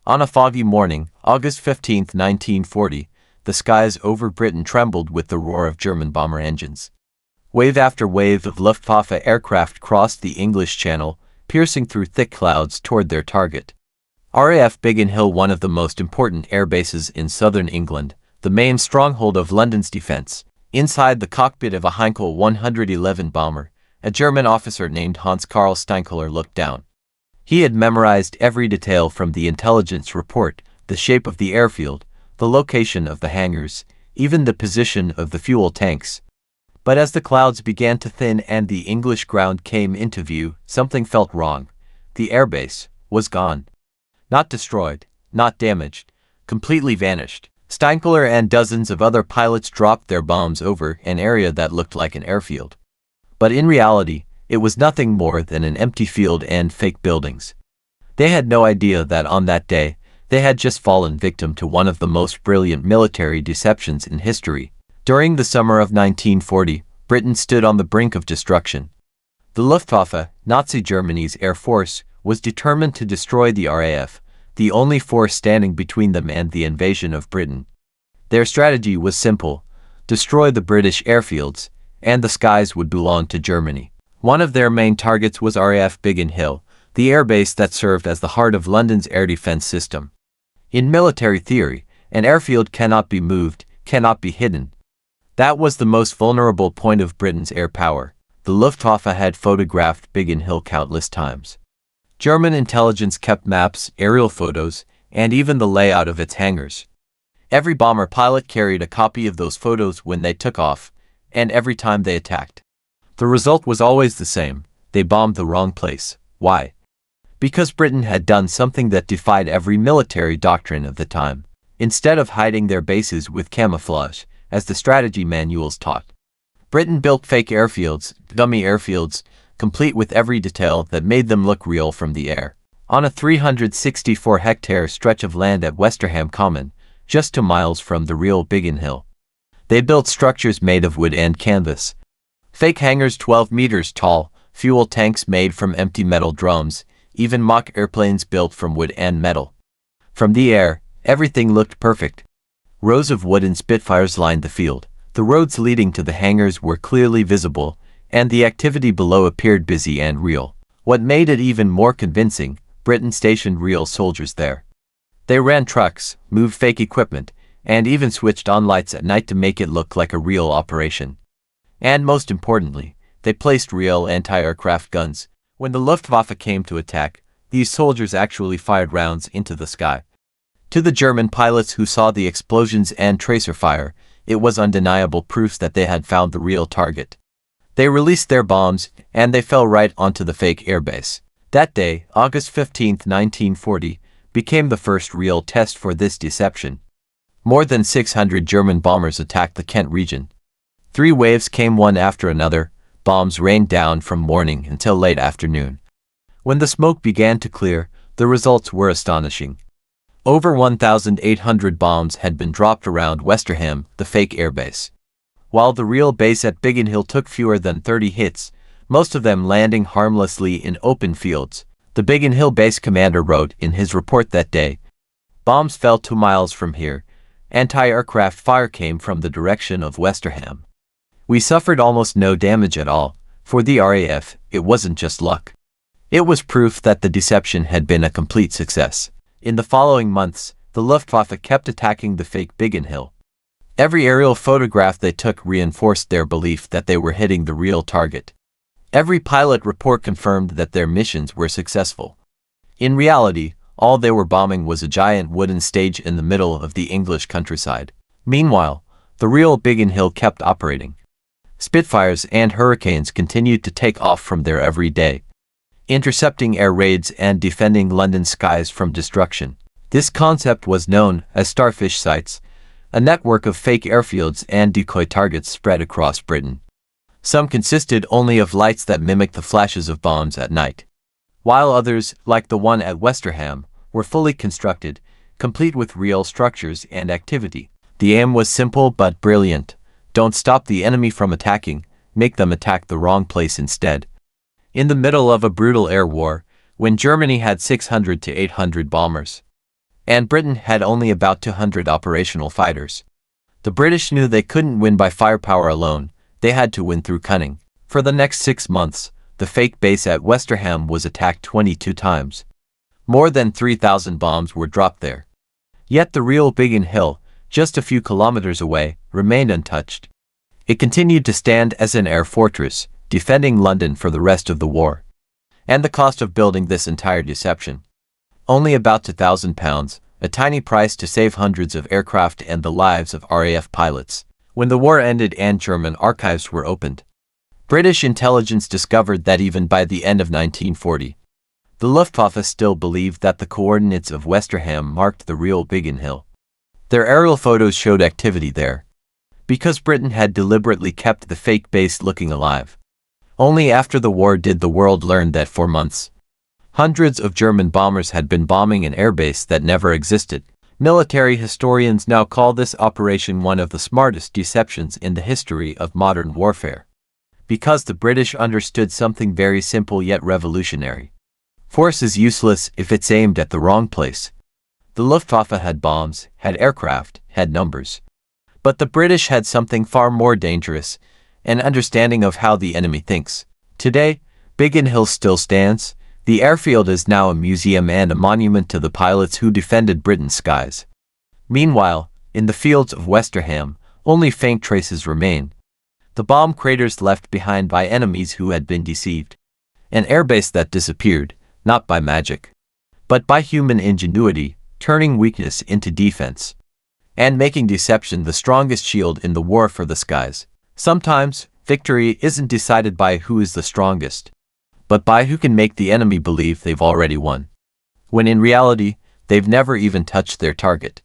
On a foggy morning, August 15, 1940, the skies over Britain trembled with the roar of German bomber engines. Wave after wave of Luftwaffe aircraft crossed the English Channel, piercing through thick clouds toward their target. RAF Biggin Hill, one of the most important air bases in southern England, the main stronghold of London's defense. Inside the cockpit of a Heinkel 111 bomber, a German officer named Hans-Karl Steinkeller looked down. He had memorized every detail from the intelligence report, the shape of the airfield, the location of the hangars, even the position of the fuel tanks. But as the clouds began to thin and the English ground came into view, something felt wrong. The airbase was gone. Not destroyed, not damaged, completely vanished. Steinkeller and dozens of other pilots dropped their bombs over an area that looked like an airfield. But in reality, it was nothing more than an empty field and fake buildings. They had no idea that on that day, they had just fallen victim to one of the most brilliant military deceptions in history. During the summer of 1940, Britain stood on the brink of destruction. The Luftwaffe, Nazi Germany's air force, was determined to destroy the RAF, the only force standing between them and the invasion of Britain. Their strategy was simple: destroy the British airfields, and the skies would belong to Germany. One of their main targets was RAF Biggin Hill, the airbase that served as the heart of London's air defense system. In military theory, an airfield cannot be moved, cannot be hidden. That was the most vulnerable point of Britain's air power. The Luftwaffe had photographed Biggin Hill countless times. German intelligence kept maps, aerial photos, and even the layout of its hangars. Every bomber pilot carried a copy of those photos when they took off, and every time they attacked. The result was always the same: they bombed the wrong place. Why? Because Britain had done something that defied every military doctrine of the time. Instead of hiding their bases with camouflage, as the strategy manuals taught, Britain built fake airfields, dummy airfields, complete with every detail that made them look real from the air. On a 364-hectare stretch of land at Westerham Common, just 2 miles from the real Biggin Hill, they built structures made of wood and canvas. Fake hangars 12 meters tall, fuel tanks made from empty metal drums, even mock airplanes built from wood and metal. From the air, everything looked perfect. Rows of wooden Spitfires lined the field. The roads leading to the hangars were clearly visible, and the activity below appeared busy and real. What made it even more convincing, Britain stationed real soldiers there. They ran trucks, moved fake equipment, and even switched on lights at night to make it look like a real operation. And most importantly, they placed real anti-aircraft guns. When the Luftwaffe came to attack, these soldiers actually fired rounds into the sky. To the German pilots who saw the explosions and tracer fire, it was undeniable proof that they had found the real target. They released their bombs, and they fell right onto the fake airbase. That day, August 15, 1940, became the first real test for this deception. More than 600 German bombers attacked the Kent region. 3 waves came one after another. Bombs rained down from morning until late afternoon. When the smoke began to clear, the results were astonishing. Over 1,800 bombs had been dropped around Westerham, the fake airbase. While the real base at Biggin Hill took fewer than 30 hits, most of them landing harmlessly in open fields. The Biggin Hill base commander wrote in his report that day, "Bombs fell 2 miles from here. Anti-aircraft fire came from the direction of Westerham. We suffered almost no damage at all. For the RAF, it wasn't just luck. It was proof that the deception had been a complete success." In the following months, the Luftwaffe kept attacking the fake Biggin Hill. Every aerial photograph they took reinforced their belief that they were hitting the real target. Every pilot report confirmed that their missions were successful. In reality, all they were bombing was a giant wooden stage in the middle of the English countryside. Meanwhile, the real Biggin Hill kept operating. Spitfires and Hurricanes continued to take off from there every day, intercepting air raids and defending London skies from destruction. This concept was known as starfish sites, a network of fake airfields and decoy targets spread across Britain. Some consisted only of lights that mimicked the flashes of bombs at night, while others, like the one at Westerham, were fully constructed, complete with real structures and activity. The aim was simple but brilliant. Don't stop the enemy from attacking, make them attack the wrong place instead. In the middle of a brutal air war, when Germany had 600 to 800 bombers, and Britain had only about 200 operational fighters. The British knew they couldn't win by firepower alone, they had to win through cunning. For the next 6 months, the fake base at Westerham was attacked 22 times. More than 3,000 bombs were dropped there. Yet the real Biggin Hill, just a few kilometers away, remained untouched. It continued to stand as an air fortress, defending London for the rest of the war. And the cost of building this entire deception? Only about £2,000, a tiny price to save hundreds of aircraft and the lives of RAF pilots. When the war ended and German archives were opened, British intelligence discovered that even by the end of 1940, the Luftwaffe still believed that the coordinates of Westerham marked the real Biggin Hill. Their aerial photos showed activity there, because Britain had deliberately kept the fake base looking alive. Only after the war did the world learn that for months, hundreds of German bombers had been bombing an airbase that never existed. Military historians now call this operation one of the smartest deceptions in the history of modern warfare, because the British understood something very simple yet revolutionary. Force is useless if it's aimed at the wrong place. The Luftwaffe had bombs, had aircraft, had numbers. But the British had something far more dangerous, an understanding of how the enemy thinks. Today, Biggin Hill still stands. The airfield is now a museum and a monument to the pilots who defended Britain's skies. Meanwhile, in the fields of Westerham, only faint traces remain. The bomb craters left behind by enemies who had been deceived. An airbase that disappeared, not by magic, but by human ingenuity, turning weakness into defense, and making deception the strongest shield in the war for the skies. Sometimes, victory isn't decided by who is the strongest, but by who can make the enemy believe they've already won, when in reality, they've never even touched their target.